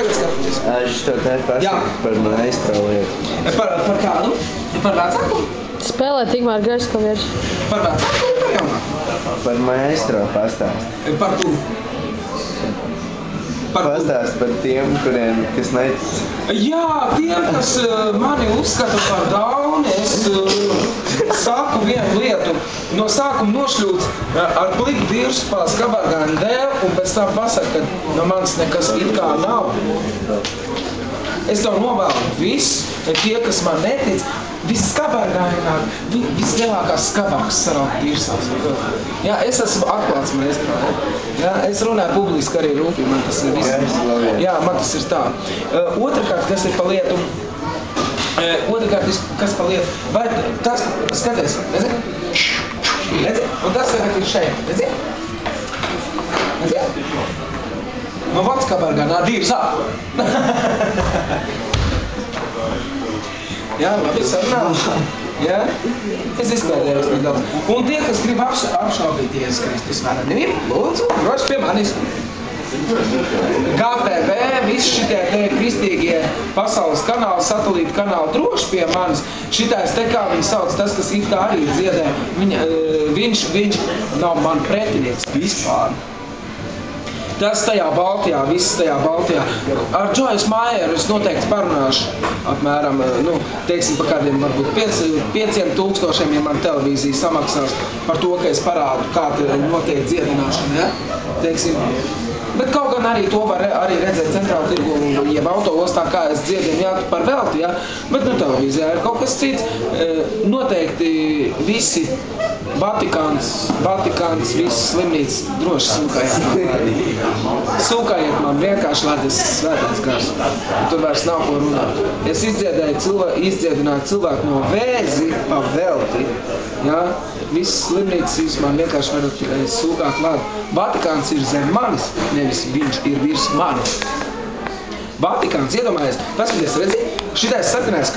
tagad skaties. Es to te pasaku par maestro lietu. Par kādu? Par vecāku? Spēlē tikmēr gairs klavieris. Par vecāku vai par jaunāku? Par maestro pastāst. Par tu? Pastāst par tiem, kas netic. Jā, tiem, kas mani uzskata par dauni, es saku vienu lietu. No sākuma nošļūts ar pliku dirsu pa skabargāņu dēlu un pēc tam pasaka, ka no manis nekas it kā nav. Es tev novēlu visu, tie, kas man netic, visskabargāņāk, vislielākās skabākas saraukt dirsās. Jā, es esmu atklāts maestro. Jā, es runāju publiski arī rūpīgi, man tas ir viss. Jā, man tas ir tā. Otrakārt, kas ir pa lietu? Kas pa lietu? Vai tas, skaties, redzi? Redzi? Un tas ir šeit, redzi? Redzi? No vats kabargānā dirsā. Jā, labi, sarunā. Jā? Es izklaidējos nedaudz. Un tie, kas grib apšaubīt Jēzus Kristus varenību, lūdzu, droši pie manis. GTV, visi šitie te kristīgie pasaules kanāli, satelīta kanāli droši pie manis. Šitais te kā viņi sauc, tas, kas it kā arī dziedē, viņš nav man pretinieks vispār. Tas tajā Baltijā, viss tajā Baltijā. Ar Džojas Maieru es noteikti parunāšu apmēram, teiksim, pa kādiem varbūt 5,000, ja man televīzija samaksās par to, ka es parādu, kā notiek dziedināšana, ja? Teiksim. Bet kaut gan arī to var arī redzēt centrāla tirgu, jeb autoostā, kā es dziedinu, jā, par velti, jā. Bet televīzijā ir kaut kas cits. Noteikti visi Vatikāns, visas slimnīcas droši sūkājiet. Sūkājiet man vienkārši, lai tas svētais gars. Tur vairs nav ko runāt. Es izdziedināju cilvēku no vēzi pa velti. Jā. Visas slimnīcas man vienkārši varat sūkāt klāt. Vatikāns ir zem manis, nevis viņš ir virs manis. Vatikāns, iedomājies, paskaties, redzi, šitais sarkanais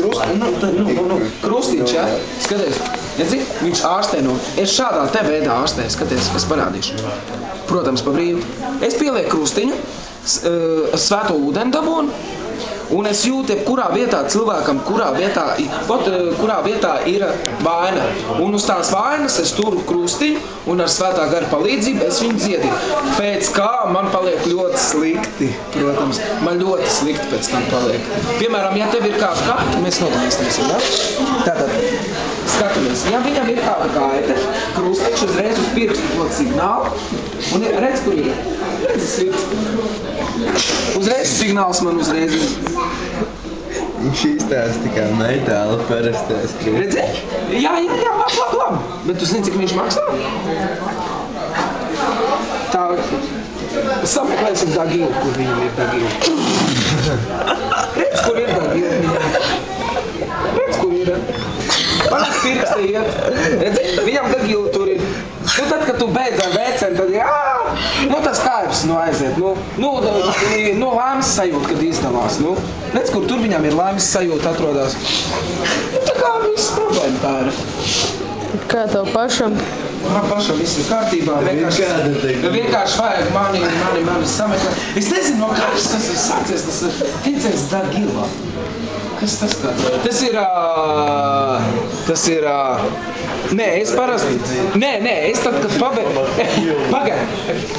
krustīņš, jā, skaties, redzi, viņš ārstē es šādā te veidā ārstēju, skaties, es parādīšu. Protams, pa brīvu. Es pielieku krustiņu, svēto ūdeni dabūnu, un es jūtu, kurā vietā cilvēkam, kurā vietā ir vaina. Un uz tās vainas es turu krustiņu, un ar svētā gara palīdzību es viņu dziedinu. Pēc kā man paliek ļoti slikti, protams. Man ļoti slikti pēc tam paliek. Piemēram, ja tev ir kāda kaita, mēs nodalīsimies, ja? Tātad, skatamies, ja viņam ir kāda kaita, krustiņš uzreiz uz pirkstu dod signālu, un redz, kur ir. Redzi slikts. Uzreiz signāls man uzreiz ir. Viņš izstāsta kā metāla parastais krūtis. Redzi? Jā, labi. Bet tu zini, cik viņš maksā? Tā, sameklēsim Dagilu, kur viņam ir Dagilu. Redz, kur ir Dagilu. Redz, kur ir. Parasti pirksti iet. Redzi? Viņam Dagilu tur ir. Tad, kad tu beidz ar vēcēm, tad ir, tas kāps, aiziet. Laimes sajūta, kad izdalās. Redz, kur tur viņam ir laimes sajūta atrodās. Tā kā viss problēma tā ir. Kā tev pašam? Man pašam viss ir kārtībā. Vienkārši vajag mani sameklēt. Es nezinu, no kāds tas ir sācies, tas ir teiciens Dagila. Kas tas tāds? Tas ir... Nē, es parasti... Nē, es tad, kad pabeidzu... Pagaid,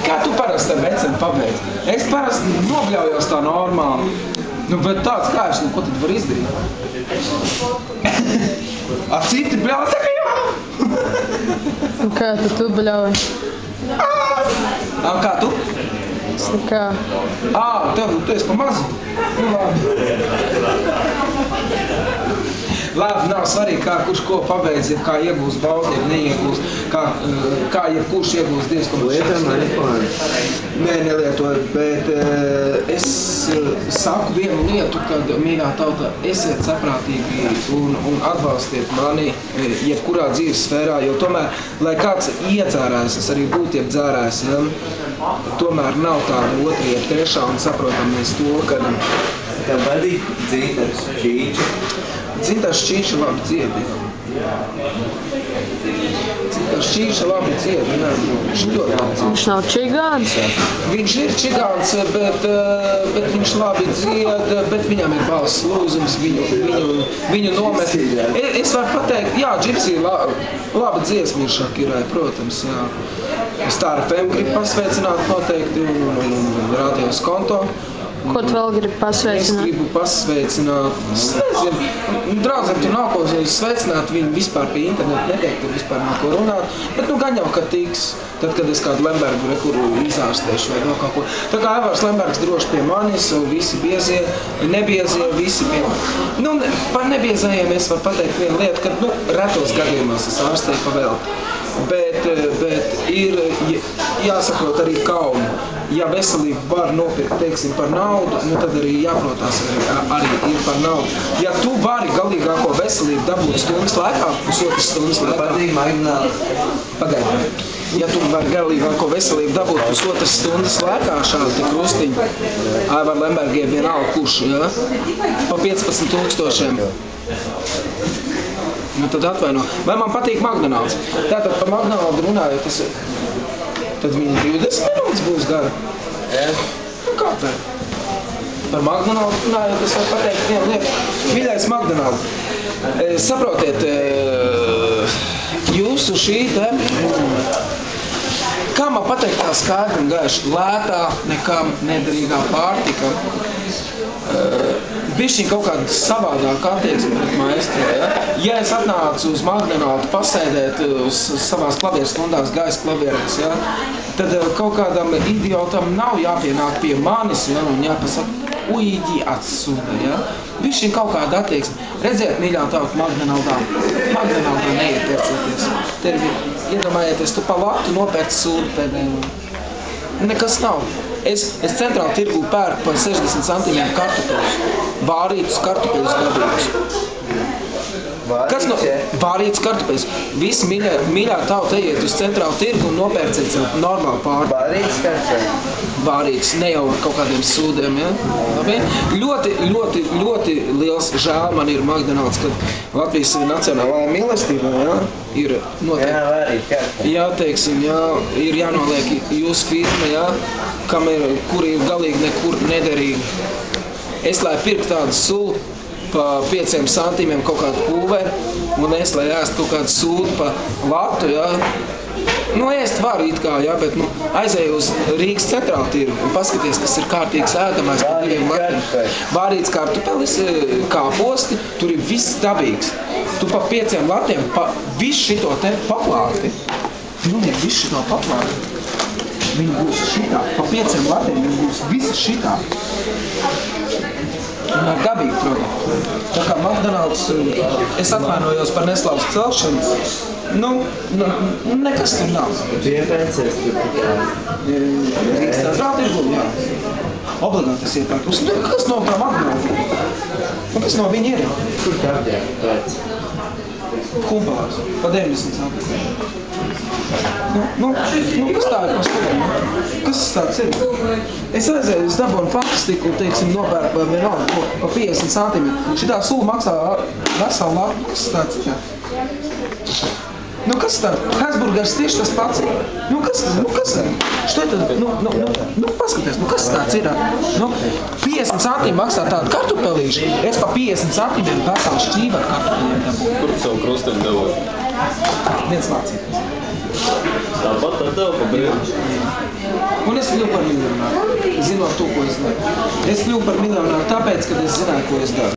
kā tu parasti ar veceni pabeidz? Es parasti nobļaujos tā normāli. Bet tāds kāds, ko tad var izdarīt? Ar citi bļauj, tā kā jā! Kā tu bļauj? Kā tu? Es nekā. Tu esi pa mazu? Labi, nav svarīgi, kurš ko pabeidz, kā iegūst balvu, ja neiegūst, kā jebkurš iegūst Dievs, ko Lietam iPhone? Nē, nelietoju, bet es saku vienu lietu, kad, mīļā tauta, esiet saprātīgi un atbalstiet mani jebkurā dzīves sfērā, jo tomēr, lai kāds iedzērājs, es arī būtu jeb dzērājs, ja, tomēr nav tāda otra jeb trešā un saprotam mēs to, kad... Tev patīk Dzintars Čīča? Dzintars Čīča labi dziedi. Šķīša labi ciet, viņš ļoti labi ciet. Viņš nav čigāns. Viņš ir čigāns, bet viņš labi dzied, bet viņam ir balss lūzums, viņu nomet. Es varu pateikt, jā, Gypsy laba dziesma ir Šakirai, protams, jā. Star FM grib pasveicināt noteikti un rādījos konto. Ko tu vēl gribi pasveicināt? Es gribu pasveicināt, es nezinu, draudzēm tur nav ko sveicināt, viņi vispār pie interneta neteikt, tur vispār nav ko runāt, bet nu gan jau, ka tiks, tad, kad es kādu Lembergu rekuru izārstēšu vai vēl kaut ko. Tā kā Evars Lembergs droši pie manis, visi biezie, nebiezie, visi pie manis. Nu, par nebiezajiem es varu pateikt vienu lietu, ka, nu, retos gadījumos es ārstēju pavēlti. Bet ir jāsaprot arī kaunu. Ja veselību var nopirkt, teiksim, par naudu, nu tad arī jāprotās arī ir par naudu. Ja tu vari galīgāko veselību dabūt stundas laikā, pusotras stundas laikā, pagaidi. Ja tu vari galīgāko veselību dabūt pusotras stundas laikā, šādi te krustiņi, Aivar Lembergiem vienalga kurš, ja? Pa 15 000. Nu tad atvaino. Vai man patīk McDonald's? Tātad par McDonald's runājot, tad viņi 20 minūtes būs gara. Nu kā tā? Par McDonald's runājot, es varu pateikt vienu lietu. Mīļais McDonald's, saprotiet, jūsu šī te, kā man pateikt tā skaidri un gaiši, lētā, nekam nederīgā pārtika, bišķiņ kaut kāda savādāka attieksme pret maestro, ja? Ja es atnācu uz McDonald's pasēdēt uz savās klavieru stundās gaisa klavierēs, ja? Tad kaut kādam idiotam nav jāpienāk pie manis, ja? Un jāpasaka, uīģi atsuda, ja? Bišķiņ kaut kāda attieksme. Redziet, mīļā tauta, McDonald'ā neiepērcieties. Te ir, iedomājieties, tu pa latu nopērci sūdu pēdējo. Nekas nav. Es centrāli tirgū pērku par 60 centimiem kartupeļus. Vārītus kartupeļus gadīgus. Kas no vārītus kartupeļus? Visi mīļā tauta ejiet uz centrāli tirgu un nopērciet sev normāli pāri. Vārītus kartupeļus? Vārītus, ne jau ar kaut kādiem sūdiem, ja? Labi? Ļoti liels žēl man ir McDonald's, kad Latvijas nacionālajā mīlestībā, ja? Ir noteikti. Jā, vārīt kartupeļus. Jā, teiksim, jā, ir jānoliek jūsu firma, jā, kuri ir galīgi nekur nederīgi. Es, lai pirkt tādu sulu pa 5 centimiem kaut kādu pulveri, un es, lai ēst kaut kādu sūdu pa latu, jā, nu, ēst var it kā, jā, bet, nu, aizēju uz Rīgas centrālu tirgu un paskaties, kas ir kārtīgs ēdamais pa 2 latiem. Vārīts kartupelis, kāposti, tur ir viss dabīgs. Tu pa 5 latiem, visu šito te paplāti, pilnīgi visu šito paplāti. Viņi būs šitā, pa 5 latiem viņi būs visi šitā. Un ar dabīgu produktu. Tā kā McDonald's, es atvainojos par neslavas celšanu, nu, nekas tur nav. Tu iepērcies tur tikai? Rīgas centrāla tirgu, jā. Obligāti es iepērku. Kas no tā McDonald's? Un kas no viņa ir? Kur kāpjā pēc? Kumpalās, pa 90 centimiem. Nu, kas tā ir par studiem? Kas tāds ir? Es aizēju uz dabonu fantastiku un, teiksim, nopērku vai vienalga pa 50 centimiem. Šitā sula maksā veselu latu. Kas tāds ir? Nu, kas tā? Hesburgers tieši tas pats ir. Nu, kas ir? Što ir tad? Nu, paskaties, nu, kas tāds ir? Nu, 50 centīmi maksā tādu kartupelīšu. Es pa 50 centīmiem veselu šķīvu ar kartupeliem dabūju. Kur tu savu krustiņu dabūji? Viens mācītājs. Tāpat tā tev pa brīdi. Un es kļuvu par miljonāru, zinot to, ko es daru. Es kļuvu par miljonāru tāpēc, kad es zināju, ko es daru.